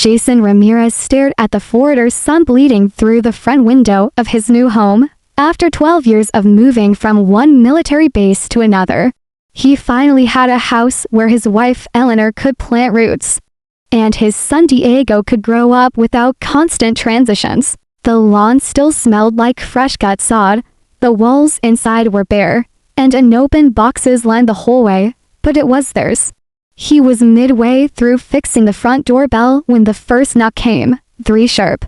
Jason Ramirez stared at the foreigner's son bleeding through the front window of his new home. After 12 years of moving from one military base to another, he finally had a house where his wife Eleanor could plant roots, and his son Diego could grow up without constant transitions. The lawn still smelled like fresh cut sod, the walls inside were bare, and unopened boxes lined the hallway, but it was theirs. He was midway through fixing the front doorbell when the first knock came, 3 sharp.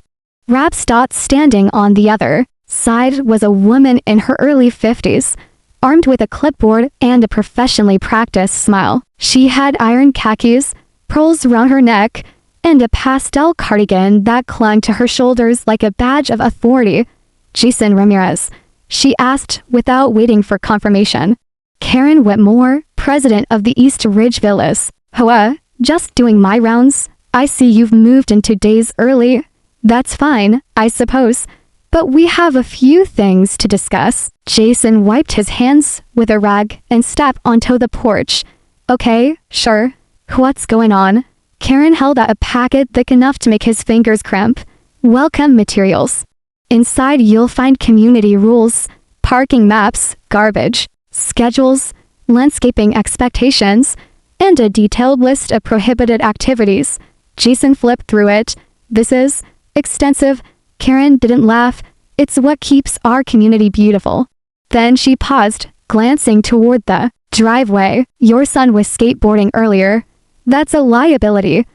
Raps. Standing on the other side was a woman in her early 50s, armed with a clipboard and a professionally practiced smile. She had iron khakis, pearls around her neck, and a pastel cardigan that clung to her shoulders like a badge of authority. "Jason Ramirez," she asked without waiting for confirmation. "Karen Whitmore, president of the East Ridge Villas. HOA, just doing my rounds. I see you've moved in 2 days early. That's fine, I suppose. But we have a few things to discuss." Jason wiped his hands with a rag and stepped onto the porch. "Okay, sure. What's going on?" Karen held out a packet thick enough to make his fingers cramp. "Welcome materials. Inside you'll find community rules, parking maps, garbage, schedules, landscaping expectations, and a detailed list of prohibited activities." Jason flipped through it. "This is extensive." Karen didn't laugh. "It's what keeps our community beautiful." Then she paused, glancing toward the driveway. "Your son was skateboarding earlier. That's a liability.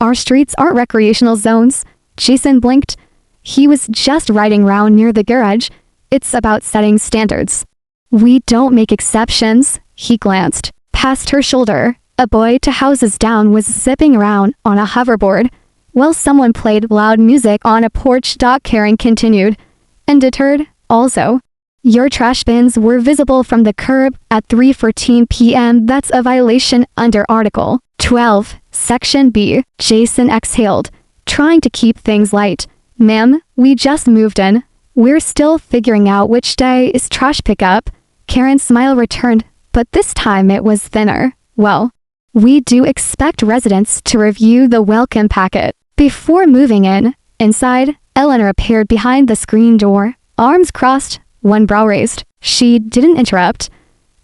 Our streets aren't recreational zones." Jason blinked. "He was just riding around near the garage. It's about setting standards. We don't make exceptions." He glanced past her shoulder. A boy 2 houses down was zipping around on a hoverboard, while someone played loud music on a porch. Karen continued. "Undeterred, also, your trash bins were visible from the curb at 3:14 p.m. That's a violation under Article 12, Section B." Jason exhaled, trying to keep things light. "Ma'am, we just moved in. We're still figuring out which day is trash pickup." Karen's smile returned, but this time it was thinner. "Well, we do expect residents to review the welcome packet before moving in." Inside, Eleanor appeared behind the screen door, arms crossed, one brow raised. She didn't interrupt,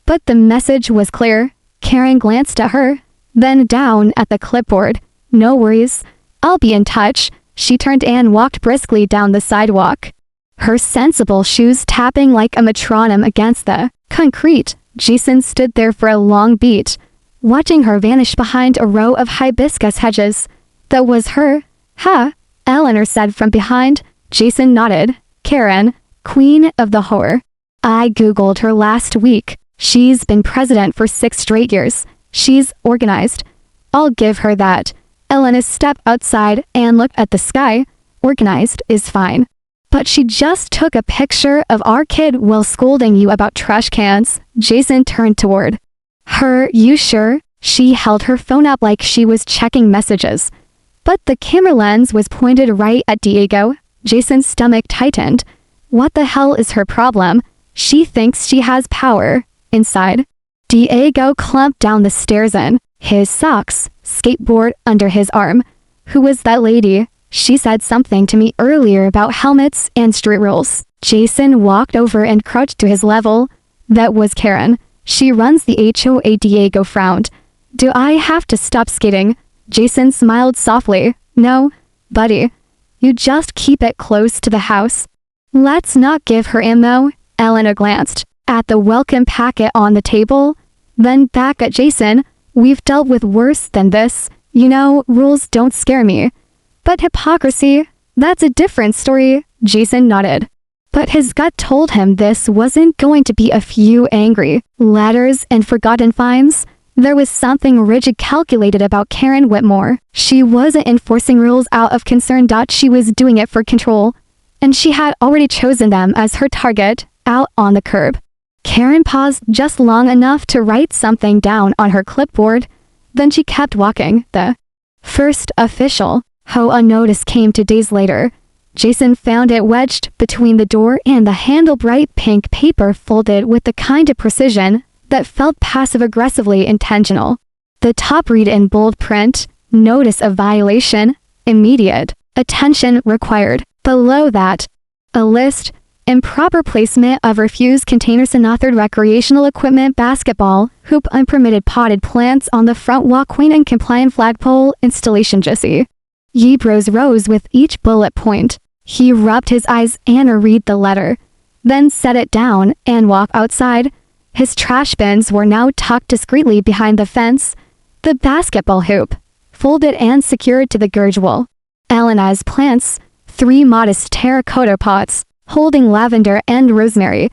but the message was clear. Karen glanced at her, then down at the clipboard. "No worries. I'll be in touch." She turned and walked briskly down the sidewalk, her sensible shoes tapping like a metronome against the concrete. Jason stood there for a long beat, watching her vanish behind a row of hibiscus hedges. "That was her, huh?" Eleanor said from behind. Jason nodded. "Karen, queen of the horror. I googled her last week. She's been president for 6 straight years. She's organized. I'll give her that." Eleanor stepped outside and looked at the sky. "Organized is fine. But she just took a picture of our kid while scolding you about trash cans." Jason turned toward her. "You sure?" She held her phone up like she was checking messages, but the camera lens was pointed right at Diego. Jason's stomach tightened. What the hell is her problem? She thinks she has power. Inside, Diego clumped down the stairs in his socks, skateboard under his arm. "Who was that lady? She said something to me earlier about helmets and street rules." Jason walked over and crouched to his level. "That was Karen. She runs the HOA." Diego frowned. "Do I have to stop skating?" Jason smiled softly. "No, buddy. You just keep it close to the house." "Let's not give her ammo." Eleanor glanced at the welcome packet on the table, then back at Jason. "We've dealt with worse than this. You know, rules don't scare me. But hypocrisy, that's a different story." Jason nodded. But his gut told him this wasn't going to be a few angry letters and forgotten fines. There was something rigid calculated about Karen Whitmore. She wasn't enforcing rules out of concern. She was doing it for control, and she had already chosen them as her target, out on the curb. Karen paused just long enough to write something down on her clipboard. Then she kept walking. The first official HOA notice came 2 days later. Jason found it wedged between the door and the handle, bright pink paper folded with the kind of precision that felt passive-aggressively intentional. The top read in bold print, "Notice of violation," Immediate attention required. Below that, a list. Improper placement of refused containers, unauthorized recreational equipment, basketball hoop, unpermitted potted plants on the front walkway, and compliant flagpole installation. Jesse Yebros rose with each bullet point. He rubbed his eyes and read the letter, then set it down and walked outside. His trash bins were now tucked discreetly behind the fence. The basketball hoop, folded and secured to the garage wall. Elena's plants, 3 modest terracotta pots, holding lavender and rosemary,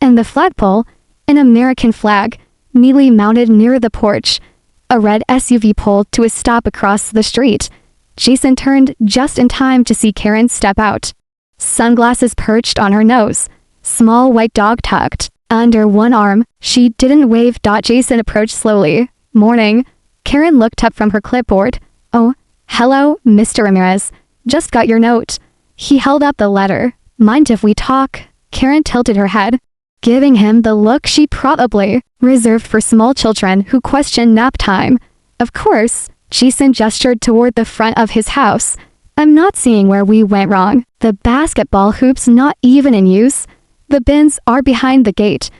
and the flagpole, an American flag, neatly mounted near the porch. A red SUV pulled to a stop across the street. Jason turned just in time to see Karen step out. Sunglasses perched on her nose, small white dog tucked under one arm. She didn't wave. Jason approached slowly. Morning. Karen looked up from her clipboard. Oh, hello, Mr. Ramirez. Just got your note. He held up the letter. Mind if we talk? Karen tilted her head, giving him the look she probably reserved for small children who question nap time. Of course. Jason gestured toward the front of his house. I'm not seeing where we went wrong. The basketball hoop's not even in use. The bins are behind the gate,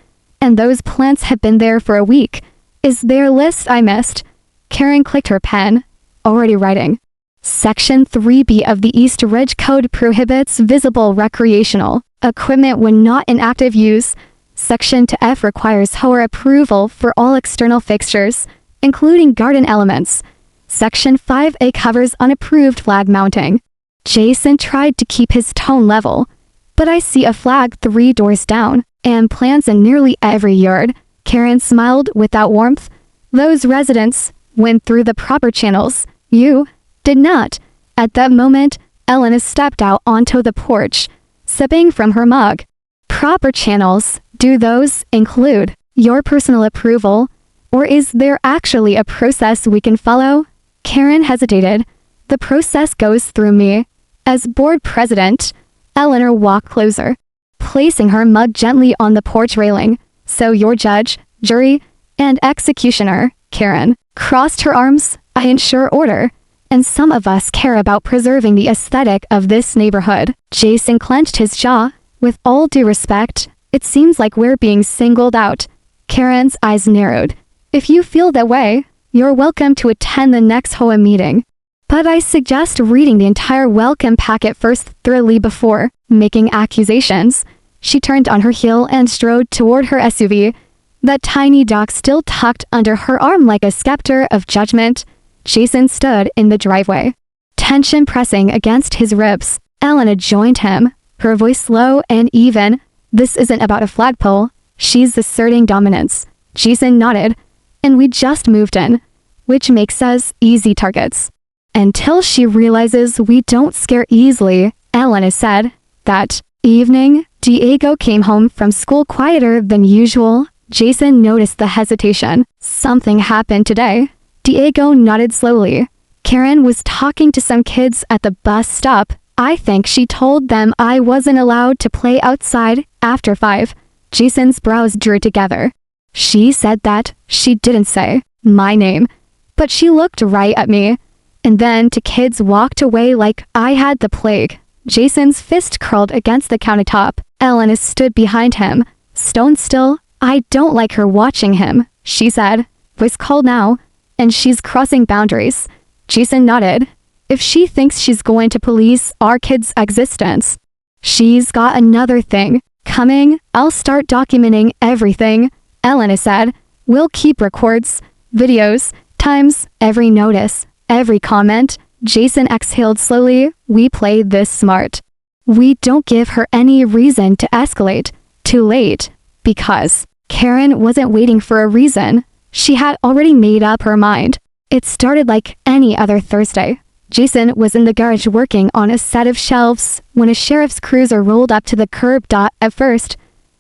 and those plants have been there for a week. Is there a list I missed? Karen clicked her pen. Already writing. Section 3B of the East Ridge Code prohibits visible recreational equipment when not in active use. Section 2F requires HOA approval for all external fixtures, including garden elements. Section 5A covers unapproved flag mounting. Jason tried to keep his tone level. But I see a flag 3 doors down, and plants in nearly every yard. Karen smiled without warmth. Those residents went through the proper channels. You did not. At that moment, Elena stepped out onto the porch, sipping from her mug. Proper channels, do those include your personal approval? Or is there actually a process we can follow? Karen hesitated. The process goes through me. As board president, Eleanor walked closer, placing her mug gently on the porch railing. So your judge, jury, and executioner, Karen, crossed her arms. I ensure order. And some of us care about preserving the aesthetic of this neighborhood. Jason clenched his jaw. With all due respect, it seems like we're being singled out. Karen's eyes narrowed. If you feel that way, you're welcome to attend the next HOA meeting. But I suggest reading the entire welcome packet first thoroughly before making accusations. She turned on her heel and strode toward her SUV, that tiny dog still tucked under her arm like a scepter of judgment. Jason stood in the driveway, tension pressing against his ribs. Elena joined him, her voice low and even. This isn't about a flagpole. She's asserting dominance. Jason nodded. And we just moved in, which makes us easy targets. Until she realizes we don't scare easily, Elena said. That evening, Diego came home from school quieter than usual. Jason noticed the hesitation. Something happened today. Diego nodded slowly. Karen was talking to some kids at the bus stop. I think she told them I wasn't allowed to play outside after 5. Jason's brows drew together. She said that. She didn't say my name, but she looked right at me. And then 2 kids walked away like I had the plague. Jason's fist curled against the countertop. Elena stood behind him, stone still. I don't like her watching him, she said. Voice cold now. And she's crossing boundaries. Jason nodded. If she thinks she's going to police our kid's existence, she's got another thing coming. I'll start documenting everything, Elena said. We'll keep records, videos, times, every notice, every comment. Jason exhaled slowly. We play this smart. We don't give her any reason to escalate. Too late. Because Karen wasn't waiting for a reason. She had already made up her mind. It started like any other Thursday. Jason was in the garage working on a set of shelves when a sheriff's cruiser rolled up to the curb. At first,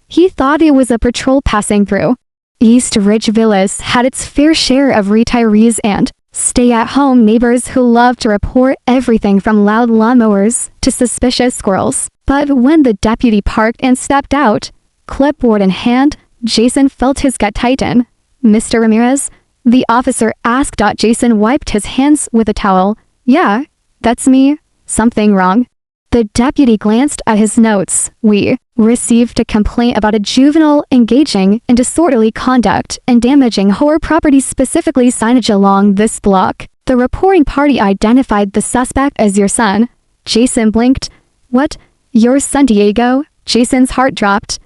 he thought it was a patrol passing through. East Ridge Villas had its fair share of retirees and stay-at-home neighbors who loved to report everything from loud lawnmowers to suspicious squirrels. But when the deputy parked and stepped out, clipboard in hand, Jason felt his gut tighten. Mr. Ramirez? The officer asked. Jason wiped his hands with a towel. Yeah, That's me. Something wrong? The deputy glanced at his notes. We received a complaint about a juvenile engaging in disorderly conduct and damaging HOA property, specifically signage along this block. The reporting party identified the suspect as your son. Jason blinked. What? Your son Diego? Jason's heart dropped.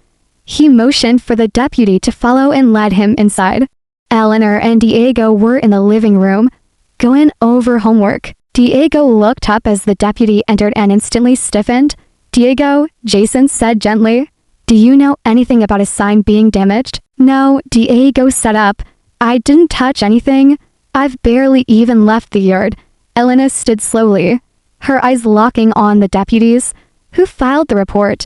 He motioned for the deputy to follow and led him inside. Eleanor and Diego were in the living room, going over homework. Diego looked up as the deputy entered and instantly stiffened. Diego, Jason said gently. Do you know anything about a sign being damaged? No, Diego sat up. I didn't touch anything. I've barely even left the yard. Elena stood slowly, her eyes locking on the deputies, who filed the report.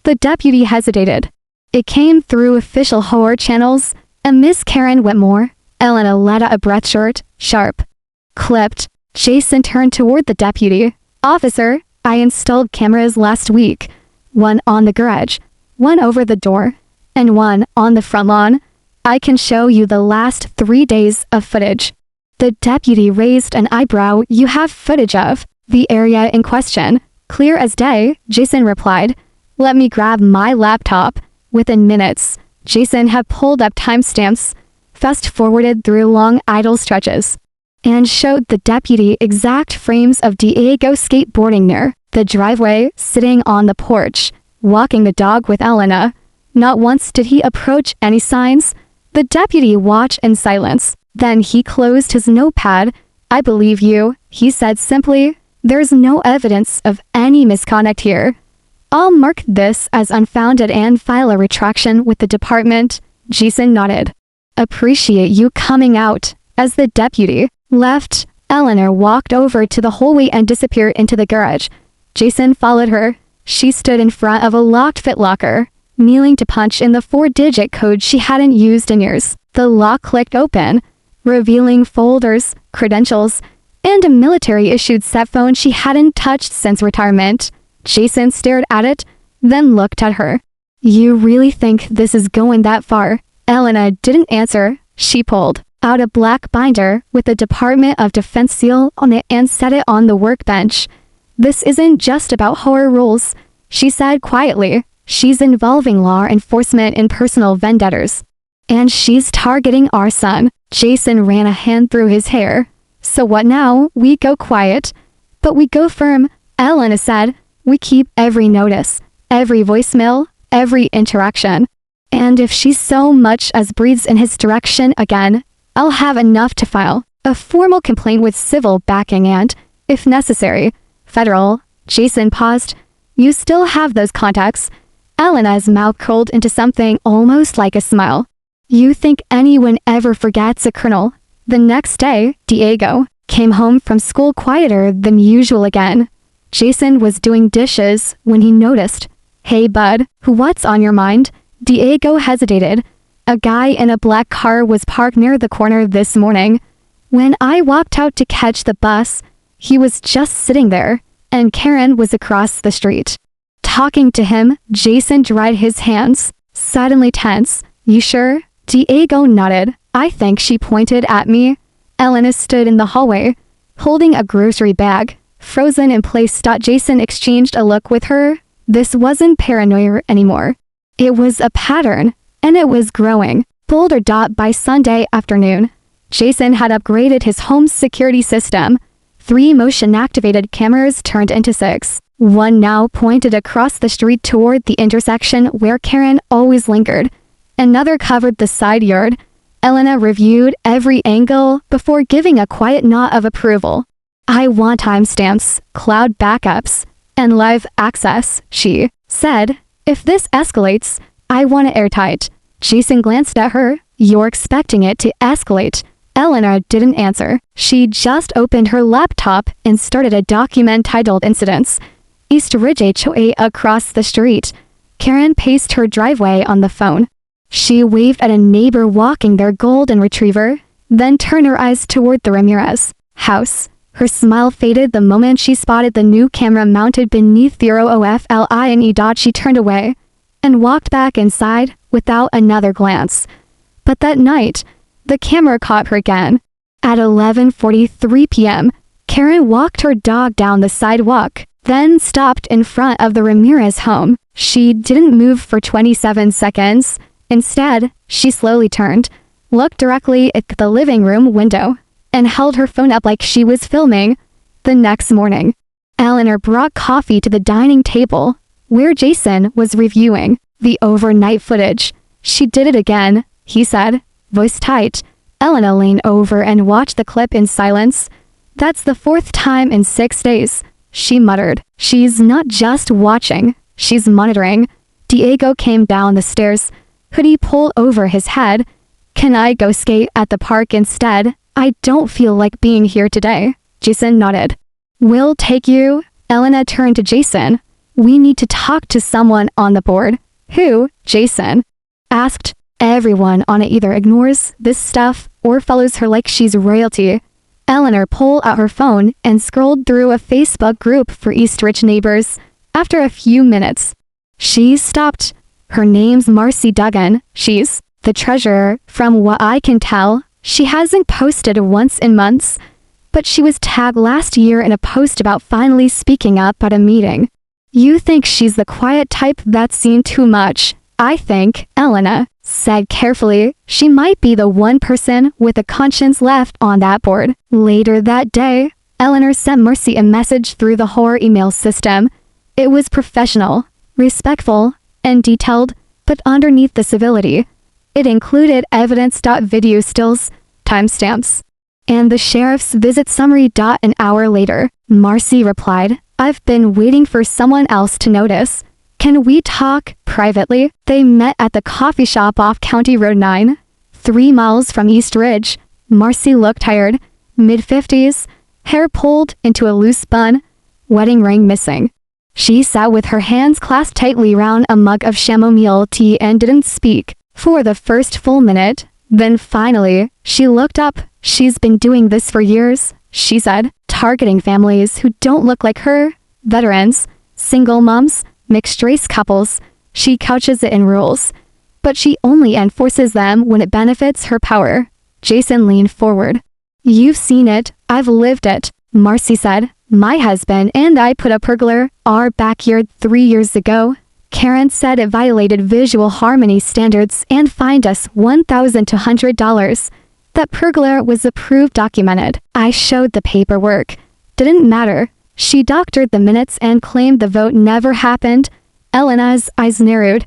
The deputy hesitated. It came through official HOA channels, and Miss Karen Whitmore. Elena let out a breath short, sharp. Clipped. Jason turned toward the deputy. Officer, I installed cameras last week. One on the garage, one over the door, and one on the front lawn. I can show you the last 3 days of footage. The deputy raised an eyebrow. You have footage of the area in question? Clear as day, Jason replied. Let me grab my laptop. Within minutes, Jason had pulled up timestamps, fast-forwarded through long idle stretches, and showed the deputy exact frames of Diego skateboarding near the driveway, sitting on the porch, walking the dog with Elena. Not once did he approach any signs. The deputy watched in silence. Then he closed his notepad. I believe you, he said simply. There's no evidence of any misconduct here. I'll mark this as unfounded and file a retraction with the department. Jason nodded. Appreciate you coming out. As the deputy left, Eleanor walked over to the hallway and disappeared into the garage. Jason followed her. She stood in front of a locked footlocker, kneeling to punch in the 4-digit code she hadn't used in years. The lock clicked open, revealing folders, credentials, and a military-issued set phone she hadn't touched since retirement. Jason stared at it, then looked at her. You really think this is going that far? Elena didn't answer. She pulled out a black binder with the Department of Defense seal on it and set it on the workbench. This isn't just about HOA rules, she said quietly. She's involving law enforcement in personal vendettas. And she's targeting our son. Jason ran a hand through his hair. So what now? We go quiet, but we go firm, Elena said. We keep every notice, every voicemail, every interaction. And if she so much as breathes in his direction again, I'll have enough to file a formal complaint with civil backing and, if necessary, federal. Jason paused. You still have those contacts? Elena's mouth curled into something almost like a smile. You think anyone ever forgets a colonel? The next day, Diego came home from school quieter than usual again. Jason was doing dishes when he noticed. Hey bud, what's on your mind? Diego hesitated. A guy in a black car was parked near the corner this morning. When I walked out to catch the bus, he was just sitting there, and Karen was across the street. Talking to him, Jason dried his hands, suddenly tense. You sure? Diego nodded. I think she pointed at me. Elena stood in the hallway, holding a grocery bag, frozen in place. Jason exchanged a look with her. This wasn't paranoia anymore. It was a pattern, and it was growing. Bolder. By Sunday afternoon, Jason had upgraded his home's security system. 3 motion-activated cameras turned into 6. One now pointed across the street toward the intersection where Karen always lingered. Another covered the side yard. Elena reviewed every angle before giving a quiet nod of approval. I want timestamps, cloud backups, and live access, she said. If this escalates, I want it airtight. Jason glanced at her. You're expecting it to escalate. Eleanor didn't answer. She just opened her laptop and started a document titled Incidents. East Ridge HOA across the street. Karen paced her driveway on the phone. She waved at a neighbor walking their golden retriever, then turned her eyes toward the Ramirez house. Her smile faded the moment she spotted the new camera mounted beneath the OFLINE. She turned away and walked back inside without another glance. But that night, the camera caught her again. At 11:43 p.m., Karen walked her dog down the sidewalk, then stopped in front of the Ramirez home. She didn't move for 27 seconds. Instead, she slowly turned, looked directly at the living room window, and held her phone up like she was filming. The next morning, Eleanor brought coffee to the dining table, where Jason was reviewing the overnight footage. "She did it again," he said, voice tight. Eleanor leaned over and watched the clip in silence. "That's the 4th time in 6 days," she muttered. "She's not just watching, she's monitoring." Diego came down the stairs, hoodie pulled over his head. "Can I go skate at the park instead? I don't feel like being here today." Jason nodded. "We'll take you." Elena turned to Jason. "We need to talk to someone on the board." "Who?" Jason asked. "Everyone on it either ignores this stuff or follows her like she's royalty." Eleanor pulled out her phone and scrolled through a Facebook group for East Ridge neighbors. After a few minutes, she stopped. "Her name's Marcy Duggan. She's the treasurer. From what I can tell, she hasn't posted once in months, but she was tagged last year in a post about finally speaking up at a meeting." "You think she's the quiet type that's seen too much?" "I think," Elena said carefully, "she might be the one person with a conscience left on that board." Later that day, Eleanor sent Marcy a message through the HOA email system. It was professional, respectful, and detailed, but underneath the civility, it included evidence.video stills, timestamps, and the sheriff's visit summary. An hour later, Marcy replied, "I've been waiting for someone else to notice. Can we talk privately?" They met at the coffee shop off County Road 9, 3 miles from East Ridge. Marcy looked tired, mid-50s, hair pulled into a loose bun, wedding ring missing. She sat with her hands clasped tightly round a mug of chamomile tea and didn't speak for the first full minute. Then finally, she looked up. "She's been doing this for years," she said, "targeting families who don't look like her, veterans, single moms, mixed-race couples. She couches it in rules, but she only enforces them when it benefits her power." Jason leaned forward. "You've seen it, I've lived it," Marcy said. "My husband and I put up our backyard 3 years ago. Karen said it violated visual harmony standards and fined us $1,200. That pergola was approved, documented. I showed the paperwork. Didn't matter. She doctored the minutes and claimed the vote never happened." Elena's eyes narrowed.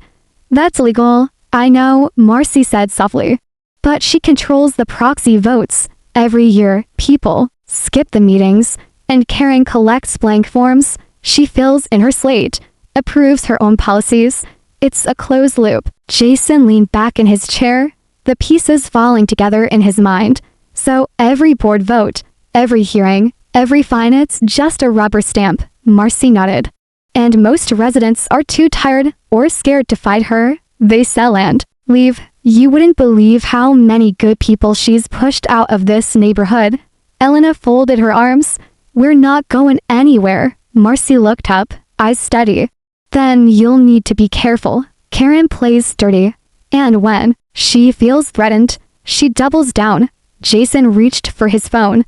"That's illegal, I know," Marcy said softly. "But she controls the proxy votes. Every year, people skip the meetings, and Karen collects blank forms. She fills in her slate, approves her own policies. It's a closed loop." Jason leaned back in his chair, the pieces falling together in his mind. "So every board vote, every hearing, every fine, it's just a rubber stamp." Marcy nodded. "And most residents are too tired or scared to fight her. They sell land, leave. You wouldn't believe how many good people she's pushed out of this neighborhood." Elena folded her arms. "We're not going anywhere." Marcy looked up, eyes steady. "Then you'll need to be careful. Karen plays dirty. And when she feels threatened, she doubles down." Jason reached for his phone.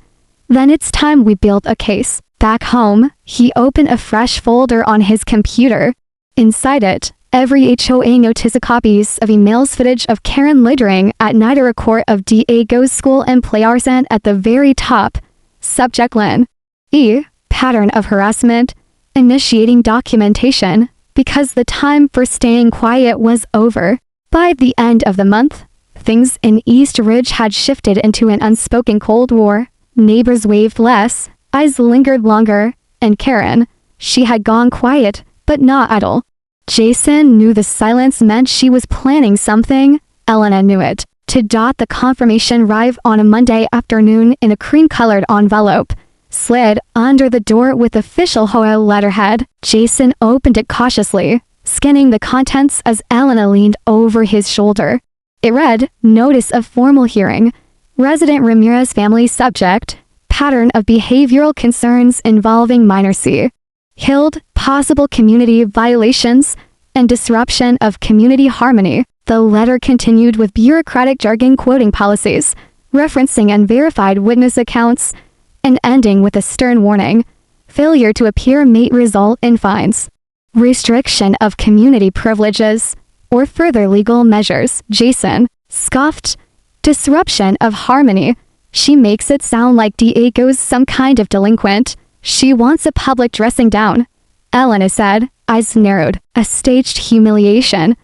"Then it's time we built a case." Back home, he opened a fresh folder on his computer. Inside it, every HOA notice, copies of emails, footage of Karen littering at night, a report of Diego's school and play arson at the very top. Subject line: E. Pattern of harassment. Initiating documentation, because the time for staying quiet was over. By the end of the month, things in East Ridge had shifted into an unspoken Cold War. Neighbors waved less, eyes lingered longer, and Karen, she had gone quiet, but not idle. Jason knew the silence meant she was planning something. Elena knew it. To dot, the confirmation arrived on a Monday afternoon in a cream-colored envelope, slid under the door with official HOA letterhead. Jason opened it cautiously, scanning the contents as Elena leaned over his shoulder. It read, "Notice of formal hearing. Resident Ramirez family subject. Pattern of behavioral concerns involving minor C. Hilled, possible community violations, and disruption of community harmony." The letter continued with bureaucratic jargon quoting policies, referencing unverified witness accounts, and ending with a stern warning. Failure to appear may result in fines, restriction of community privileges, or further legal measures. Jason scoffed. Disruption of harmony. She makes it sound like Diego's some kind of delinquent. She wants a public dressing down, Elena said, eyes narrowed. A staged humiliation.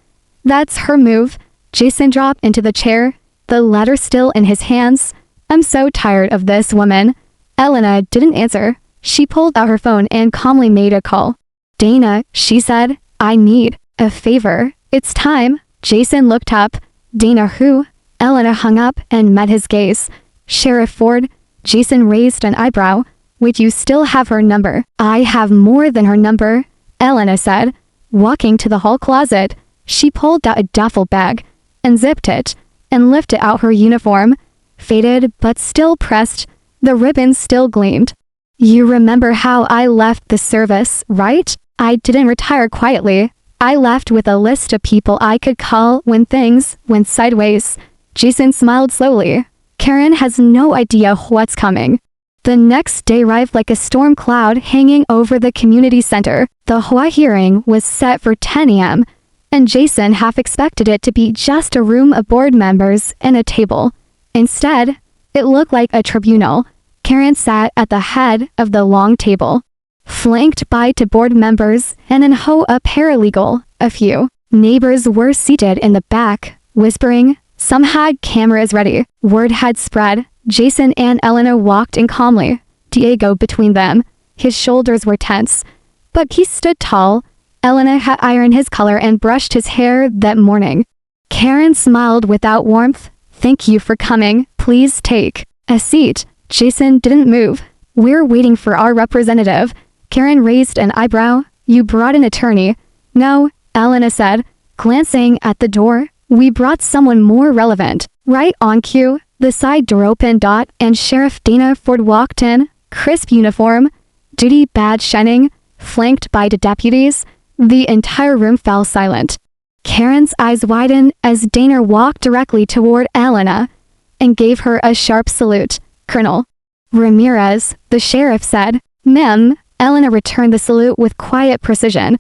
That's her move. Jason dropped into the chair, the letter still in his hands. I'm so tired of this woman. Elena didn't answer. She pulled out her phone and calmly made a call. Dana, she said, I need a favor. It's time. Jason looked up. Dana who? Elena hung up and met his gaze. Sheriff Ford. Jason raised an eyebrow. Would you still have her number? I have more than her number, Elena said. Walking to the hall closet, she pulled out a duffel bag, unzipped it, and lifted out her uniform. Faded but still pressed, the ribbons still gleamed. You remember how I left the service, right? I didn't retire quietly. I left with a list of people I could call when things went sideways. Jason smiled slowly. Karen has no idea what's coming. The next day arrived like a storm cloud hanging over the community center. The HOA hearing was set for 10 a.m., and Jason half expected it to be just a room of board members and a table. Instead, it looked like a tribunal. Karen sat at the head of the long table, flanked by two board members and an HOA paralegal. A few neighbors were seated in the back, whispering. Some had cameras ready. Word had spread. Jason and Elena walked in calmly, Diego between them. His shoulders were tense, but he stood tall. Elena had ironed his collar and brushed his hair that morning. Karen smiled without warmth. Thank you for coming. Please take a seat. Jason didn't move. We're waiting for our representative. Karen raised an eyebrow. You brought an attorney? No, Elena said, glancing at the door. We brought someone more relevant. Right on cue, the side door opened. And Sheriff Dana Ford walked in, crisp uniform, duty badge shining, flanked by the deputies. The entire room fell silent. Karen's eyes widened as Dana walked directly toward Elena and gave her a sharp salute. Colonel Ramirez, the sheriff said. Ma'am, Elena returned the salute with quiet precision.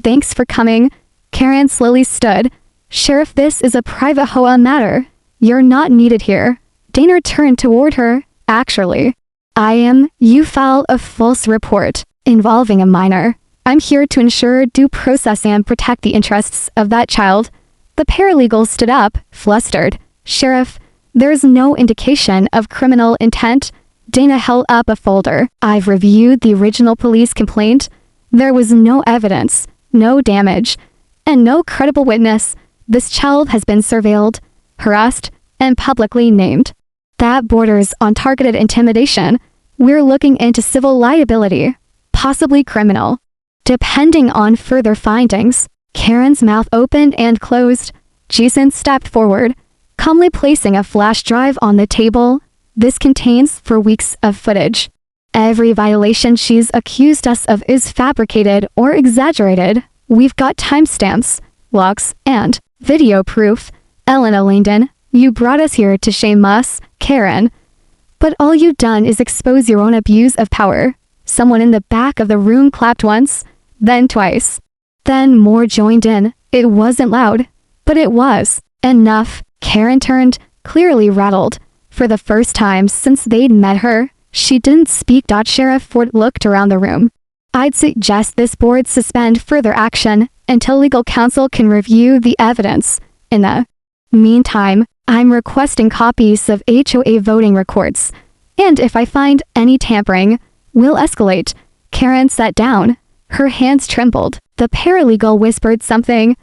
Thanks for coming. Karen slowly stood. Sheriff, this is a private HOA matter. You're not needed here. Dana turned toward her. Actually, I am. You filed a false report involving a minor. I'm here to ensure due process and protect the interests of that child. The paralegal stood up, flustered. Sheriff, there's no indication of criminal intent. Dana held up a folder. I've reviewed the original police complaint. There was no evidence, no damage, and no credible witness. This child has been surveilled, harassed, and publicly named. That borders on targeted intimidation. We're looking into civil liability, possibly criminal. Depending on further findings. Karen's mouth opened and closed. Jason stepped forward, calmly placing a flash drive on the table. This contains 4 weeks of footage. Every violation she's accused us of is fabricated or exaggerated. We've got timestamps, logs, and video proof. Elena Langdon, you brought us here to shame us, Karen. But all you've done is expose your own abuse of power. Someone in the back of the room clapped once, then twice. Then more joined in. It wasn't loud, but it was. Enough. Karen turned, clearly rattled. For the first time since they'd met her, she didn't speak. Sheriff Ford looked around the room. I'd suggest this board suspend further action until legal counsel can review the evidence. In the meantime, I'm requesting copies of HOA voting records. And if I find any tampering, we'll escalate. Karen sat down. Her hands trembled. The paralegal whispered something,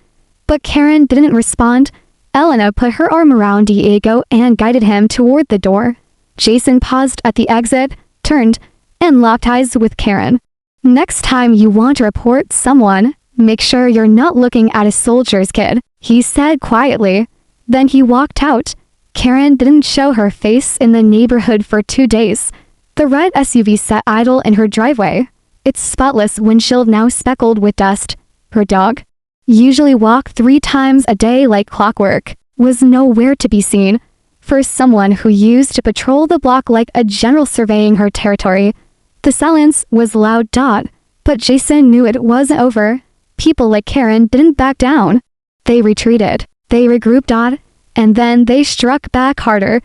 but Karen didn't respond. Elena put her arm around Diego and guided him toward the door. Jason paused at the exit, turned, and locked eyes with Karen. Next time you want to report someone, make sure you're not looking at a soldier's kid, he said quietly. Then he walked out. Karen didn't show her face in the neighborhood for 2 days. The red SUV sat idle in her driveway, its spotless windshield now speckled with dust. Her dog, usually walked 3 times a day like clockwork, was nowhere to be seen. for someone who used to patrol the block like a general surveying her territory. The silence was loud. But Jason knew it wasn't over. People like Karen didn't back down. They retreated. They regrouped. And then they struck back harder,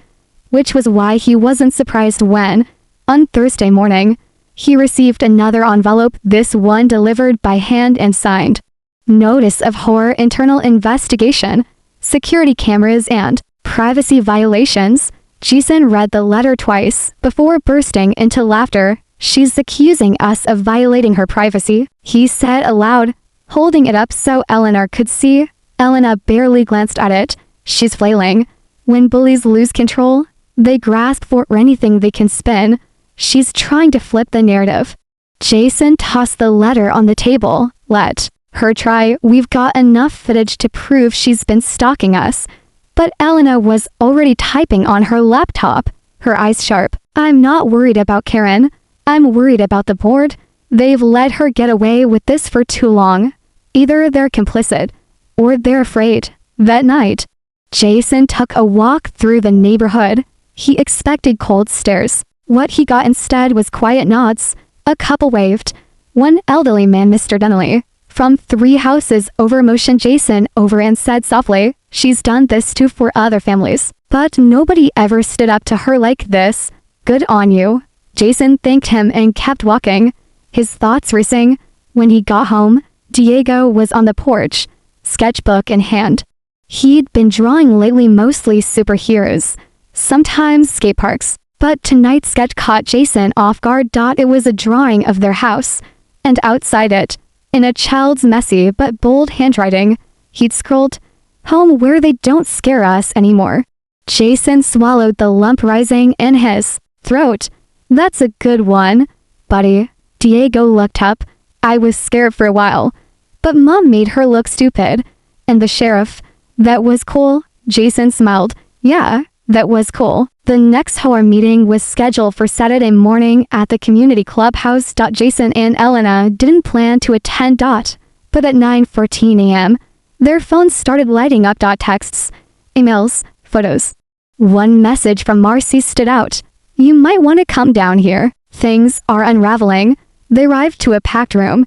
which was why he wasn't surprised when, on Thursday morning, he received another envelope, this one delivered by hand and signed. Notice of horror, internal investigation, security cameras and privacy violations. Jason read the letter twice before bursting into laughter. She's accusing us of violating her privacy, he said aloud, holding it up so Eleanor could see. Elena barely glanced at it. She's flailing. When bullies lose control, they grasp for anything they can spin. She's trying to flip the narrative. Jason tossed the letter on the table. Let her try. We've got enough footage to prove she's been stalking us. But Elena was already typing on her laptop, her eyes sharp. I'm not worried about Karen. I'm worried about the board. They've let her get away with this for too long. Either they're complicit, or they're afraid. That night, Jason took a walk through the neighborhood. He expected cold stares. What he got instead was quiet nods. A couple waved. One elderly man, Mr. Donnelly, from 3 houses over, motioned Jason over and said softly, she's done this too for other families. But nobody ever stood up to her like this. Good on you. Jason thanked him and kept walking, his thoughts racing. When he got home, Diego was on the porch, sketchbook in hand. He'd been drawing lately, mostly superheroes, sometimes skate parks. But tonight's sketch caught Jason off guard. It was a drawing of their house, and outside it, in a child's messy but bold handwriting, he'd scrawled, "Home where they don't scare us anymore." Jason swallowed the lump rising in his throat. That's a good one, buddy. Diego looked up. I was scared for a while, but Mom made her look stupid. And the sheriff, that was cool. Jason smiled. Yeah, that was cool. The next HOA meeting was scheduled for Saturday morning at the community clubhouse. Jason and Elena didn't plan to attend. But at 9:14 a.m., their phones started lighting up. Texts, emails, photos. One message from Marcy stood out. You might want to come down here. Things are unraveling. They arrived to a packed room.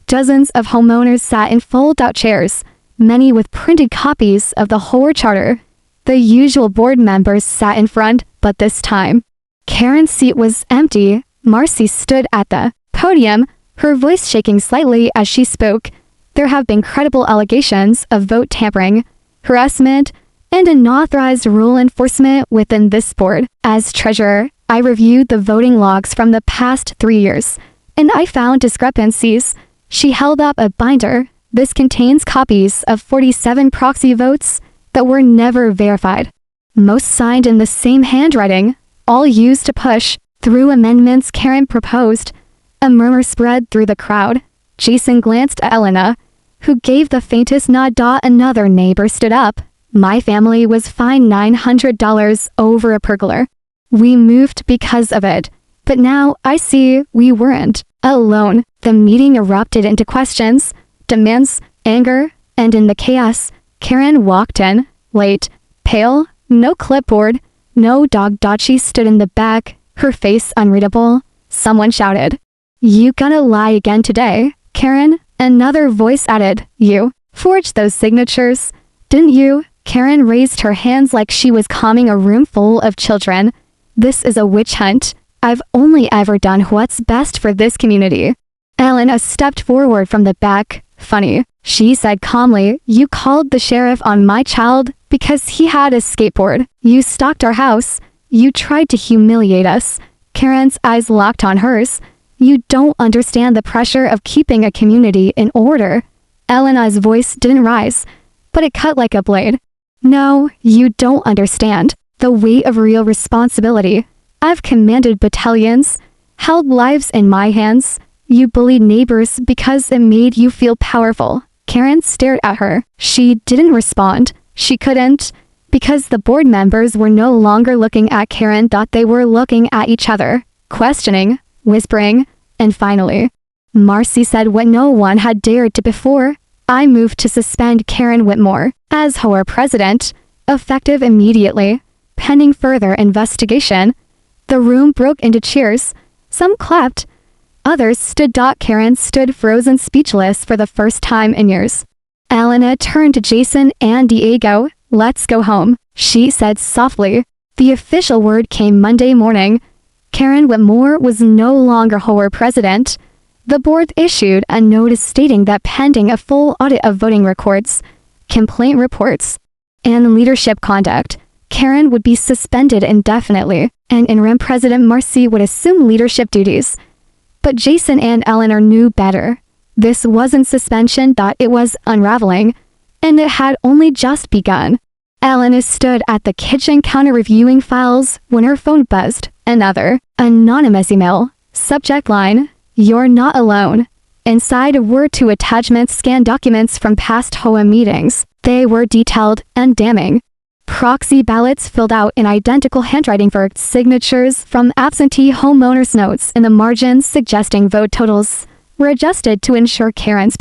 Dozens of homeowners sat in fold-out chairs, many with printed copies of the HOA charter. The usual board members sat in front, but this time, Karen's seat was empty. Marcy stood at the podium, her voice shaking slightly as she spoke. There have been credible allegations of vote tampering, harassment, and unauthorized rule enforcement within this board. As treasurer, I reviewed the voting logs from the past 3 years, and I found discrepancies. She held up a binder. This contains copies of 47 proxy votes that were never verified. Most signed in the same handwriting, all used to push through amendments Karen proposed. A murmur spread through the crowd. Jason glanced at Elena, who gave the faintest nod. Another neighbor stood up. My family was fined $900 over a pergola. We moved because of it. But now I see we weren't alone. The meeting erupted into questions, demands, anger, and in the chaos, Karen walked in, late, pale, no clipboard, no dog. She stood in the back, her face unreadable. Someone shouted, "You gonna lie again today, Karen?" Another voice added, "You forged those signatures, didn't you?" Karen raised her hands like she was calming a room full of children. This is a witch hunt. I've only ever done what's best for this community. Elena stepped forward from the back. Funny, she said calmly, you called the sheriff on my child because he had a skateboard. You stalked our house. You tried to humiliate us. Karen's eyes locked on hers. You don't understand the pressure of keeping a community in order. Elena's voice didn't rise, but it cut like a blade. No, you don't understand the weight of real responsibility. I've commanded battalions, held lives in my hands. You bullied neighbors because it made you feel powerful. Karen stared at her. She didn't respond. She couldn't, because the board members were no longer looking at Karen. They were looking at each other, questioning, whispering, and finally, Marcy said what no one had dared to before. I moved to suspend Karen Whitmore as HOA president, effective immediately. pending further investigation. The room broke into cheers. Some clapped. Others stood. Karen stood frozen, speechless for the first time in years. Elena turned to Jason and Diego. "Let's go home," she said softly. The official word came Monday morning. Karen Whitmore was no longer HOA president. The board issued a notice stating that pending a full audit of voting records, complaint reports, and leadership conduct, Karen would be suspended indefinitely, and interim President Marcy would assume leadership duties. But Jason and Eleanor knew better. This wasn't suspension. It was unraveling, and it had only just begun. Eleanor stood at the kitchen counter reviewing files when her phone buzzed. Another anonymous email. Subject line: "You're not alone." Inside were 2 attachments, scanned documents from past HOA meetings. They were detailed and damning. Proxy ballots filled out in identical handwriting for signatures from absentee homeowners. Notes in the margins suggesting vote totals were adjusted to ensure Karen's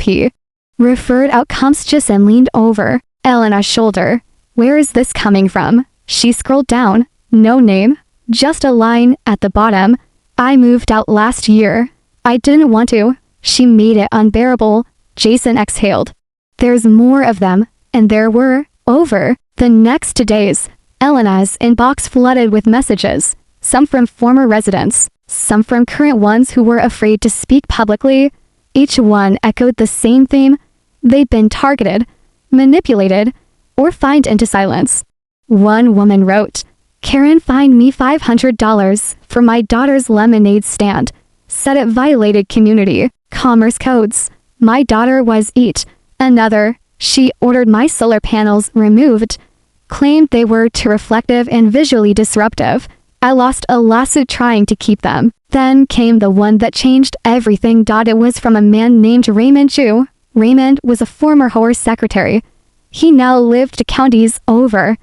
referred outcomes. Jason leaned over Elena's shoulder. "Where is this coming from?" She scrolled down. No name, just a line at the bottom. "I moved out last year. I didn't want to." She made it unbearable. Jason exhaled. There's more of them, and there were. Over the next 2 days, Elena's inbox flooded with messages, some from former residents, some from current ones who were afraid to speak publicly. Each one echoed the same theme: they'd been targeted, manipulated, or fined into silence. One woman wrote, "Karen fined me $500 for my daughter's lemonade stand. Said it violated community commerce codes. My daughter was eat." Another, "She ordered my solar panels removed. Claimed they were too reflective and visually disruptive. I lost a lawsuit trying to keep them." Then came the one that changed everything. It was from a man named Raymond Jew. Raymond was a former HOA secretary. He now lived counties over,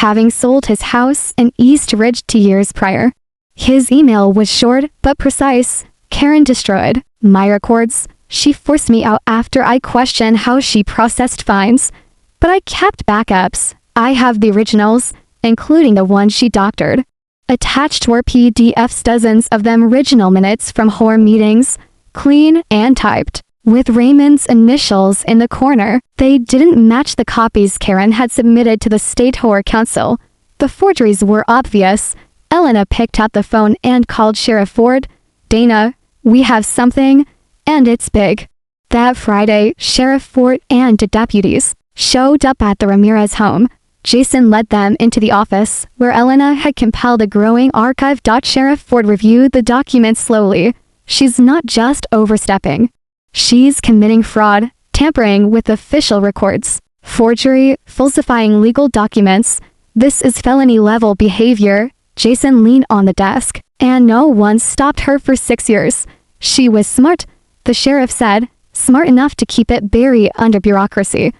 having sold his house in East Ridge 2 years prior. His email was short but precise. "Karen destroyed my records. She forced me out after I questioned how she processed fines. But I kept backups. I have the originals, including the one she doctored." Attached were PDFs, dozens of them, original minutes from HOA meetings, clean and typed, with Raymond's initials in the corner. They didn't match the copies Karen had submitted to the State HOA Council. The forgeries were obvious. Elena picked up the phone and called Sheriff Ford. "Dana, we have something, and it's big." That Friday, Sheriff Ford and deputies showed up at the Ramirez home. Jason led them into the office, where Elena had compiled a growing archive. Sheriff Ford reviewed the documents slowly. "She's not just overstepping. She's committing fraud, tampering with official records, forgery, falsifying legal documents. This is felony-level behavior." Jason leaned on the desk, and no one stopped her for 6 years. "She was smart," the sheriff said, "smart enough to keep it buried under bureaucracy.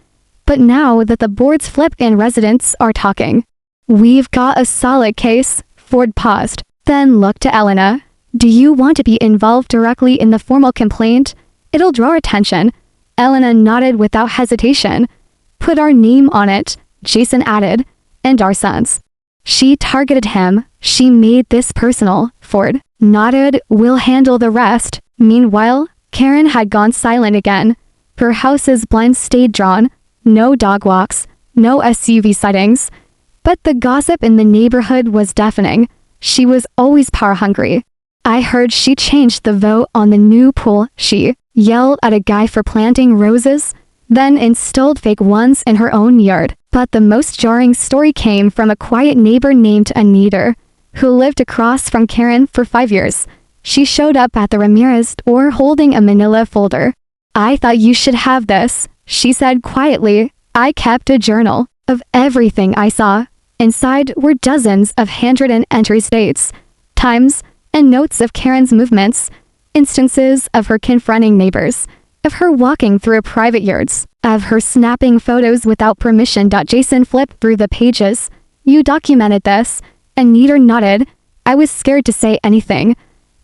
But now that the board's flipped and residents are talking, we've got a solid case." Ford paused, then looked to Elena. "Do you want to be involved directly in the formal complaint? It'll draw attention." Elena nodded without hesitation. "Put our name on it," Jason added, "and our sons." She targeted him. "She made this personal." Ford nodded. "We'll handle the rest." Meanwhile, Karen had gone silent again. Her house's blinds stayed drawn. No dog walks, no SUV sightings. But the gossip in the neighborhood was deafening. She was always power-hungry. "I heard she changed the vote on the new pool," she yelled at a guy for planting roses, then installed fake ones in her own yard. But the most jarring story came from a quiet neighbor named Anita, who lived across from Karen for 5 years. She showed up at the Ramirez door holding a manila folder. "I thought you should have this," she said quietly. "I kept a journal of everything I saw." Inside were dozens of handwritten entries, dates, times, and notes of Karen's movements, instances of her confronting neighbors, of her walking through private yards, of her snapping photos without permission. Jason flipped through the pages. "You documented this." Anita nodded. "I was scared to say anything,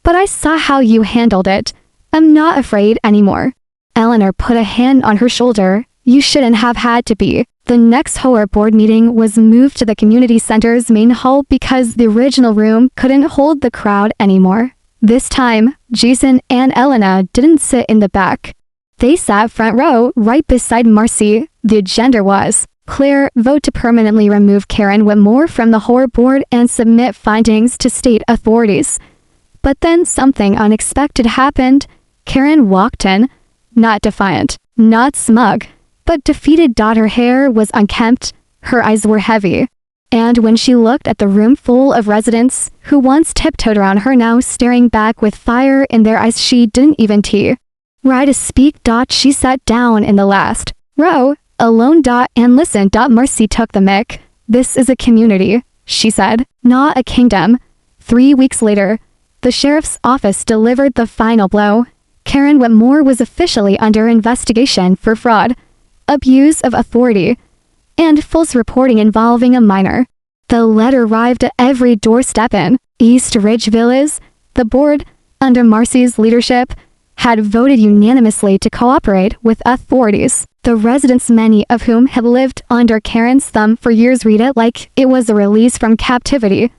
but I saw how you handled it. I'm not afraid anymore." Eleanor put a hand on her shoulder. "You shouldn't have had to be." The next HOA board meeting was moved to the community center's main hall because the original room couldn't hold the crowd anymore. This time, Jason and Elena didn't sit in the back. They sat front row right beside Marcy. The agenda was clear: vote to permanently remove Karen Whitmore from the HOA board and submit findings to state authorities. But then something unexpected happened. Karen walked in, not defiant, not smug, but defeated. Her hair was unkempt, her eyes were heavy. And when she looked at the room full of residents who once tiptoed around her, now staring back with fire in their eyes, she didn't even try to speak. She sat down in the last row, alone. And listen. Marcy took the mic. This is a community, she said, not a kingdom. 3 weeks later, the sheriff's office delivered the final blow. Karen Whitmore was officially under investigation for fraud, abuse of authority, and false reporting involving a minor. The letter arrived at every doorstep in East Ridge Villas. The board, under Marcy's leadership, had voted unanimously to cooperate with authorities. The residents, many of whom had lived under Karen's thumb for years, read it like it was a release from captivity.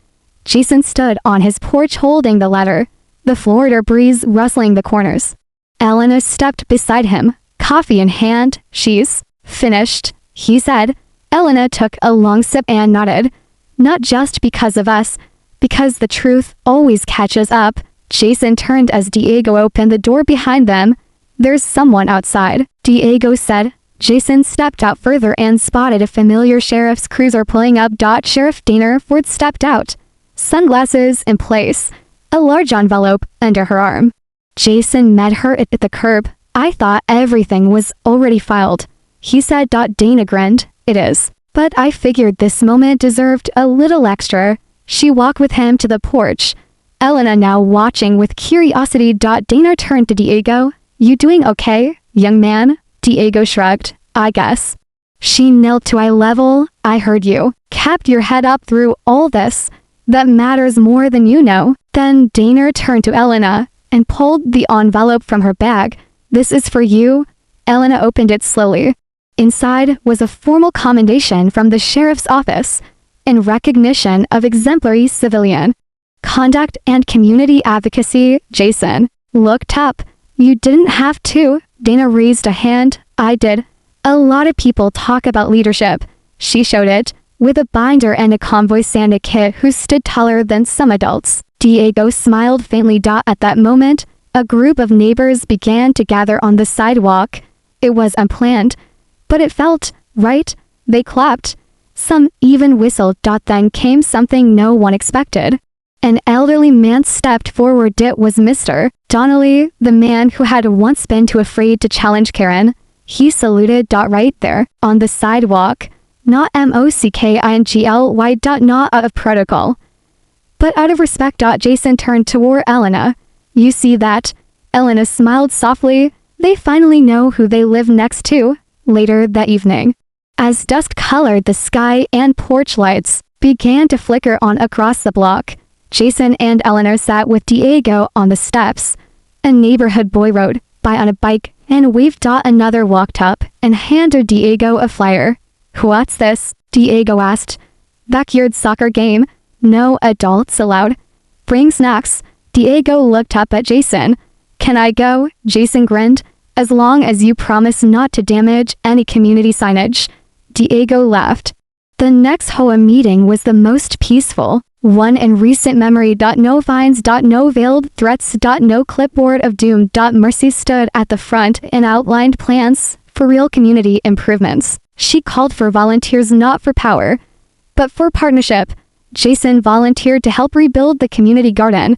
Jason stood on his porch holding the letter, the Florida breeze rustling the corners. Elena stepped beside him, coffee in hand. She's finished, he said. Elena took a long sip and nodded. Not just because of us, because the truth always catches up. Jason turned as Diego opened the door behind them. There's someone outside, Diego said. Jason stepped out further and spotted a familiar sheriff's cruiser pulling up. Sheriff Dana Ford stepped out, sunglasses in place, a large envelope under her arm. Jason met her at the curb. I thought everything was already filed, he said. Dana grinned. It is. But I figured this moment deserved a little extra. She walked with him to the porch, Elena now watching with curiosity. Dana turned to Diego. You doing okay, young man? Diego shrugged. I guess. She knelt to eye level. I heard you kept your head up through all this. That matters more than you know. Then Dana turned to Elena and pulled the envelope from her bag. This is for you. Elena opened it slowly. Inside was a formal commendation from the sheriff's office in recognition of exemplary civilian conduct and community advocacy. Jason looked up. You didn't have to. Dana raised a hand. I did. A lot of people talk about leadership. She showed it, with a binder and a convoy Santa kid who stood taller than some adults. Diego smiled faintly. At that moment, a group of neighbors began to gather on the sidewalk. It was unplanned, but it felt right. They clapped. Some even whistled. Then came something no one expected. An elderly man stepped forward. It was Mr. Donnelly, the man who had once been too afraid to challenge Karen. He saluted. Right there, on the sidewalk. Not mockingly. Not out of protocol, but out of respect. Jason turned toward Elena. You see that? Elena smiled softly. They finally know who they live next to. Later that evening, as dusk colored the sky and porch lights began to flicker on across the block, Jason and Elena sat with Diego on the steps. A neighborhood boy rode by on a bike and waved. Another walked up and handed Diego a flyer. What's this? Diego asked. Backyard soccer game. No adults allowed. Bring snacks. Diego looked up at Jason. Can I go? Jason grinned. As long as you promise not to damage any community signage. Diego laughed. The next HOA meeting was the most peaceful one in recent memory. No fines. No veiled threats. No clipboard of doom. Marcy stood at the front and outlined plans for real community improvements. She called for volunteers, not for power, but for partnership. Jason volunteered to help rebuild the community garden.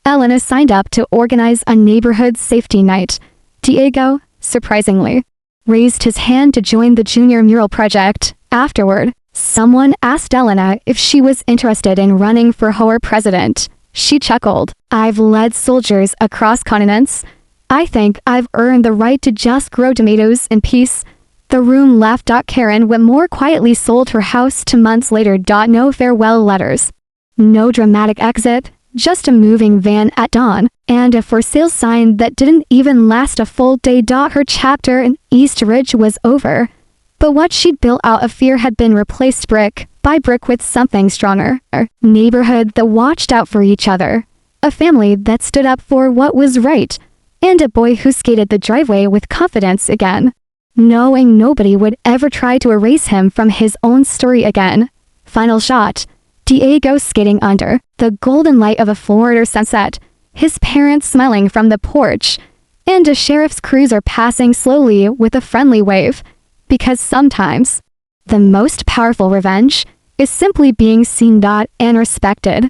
Elena signed up to organize a neighborhood safety night. Diego, surprisingly, raised his hand to join the junior mural project. Afterward, someone asked Elena if she was interested in running for HOA president. She chuckled. I've led soldiers across continents. I think I've earned the right to just grow tomatoes in peace. The room laughed. Karen Whitmore quietly sold her house 2 months later. No farewell letters. No dramatic exit. Just a moving van at dawn, and a for sale sign that didn't even last a full day. Her chapter in East Ridge was over. But what she'd built out of fear had been replaced brick by brick with something stronger. A neighborhood that watched out for each other. A family that stood up for what was right. And a boy who skated the driveway with confidence again, knowing nobody would ever try to erase him from his own story again. Final shot. Diego skating under the golden light of a Florida sunset, his parents smiling from the porch, and a sheriff's cruiser passing slowly with a friendly wave. Because sometimes, the most powerful revenge is simply being seen and respected.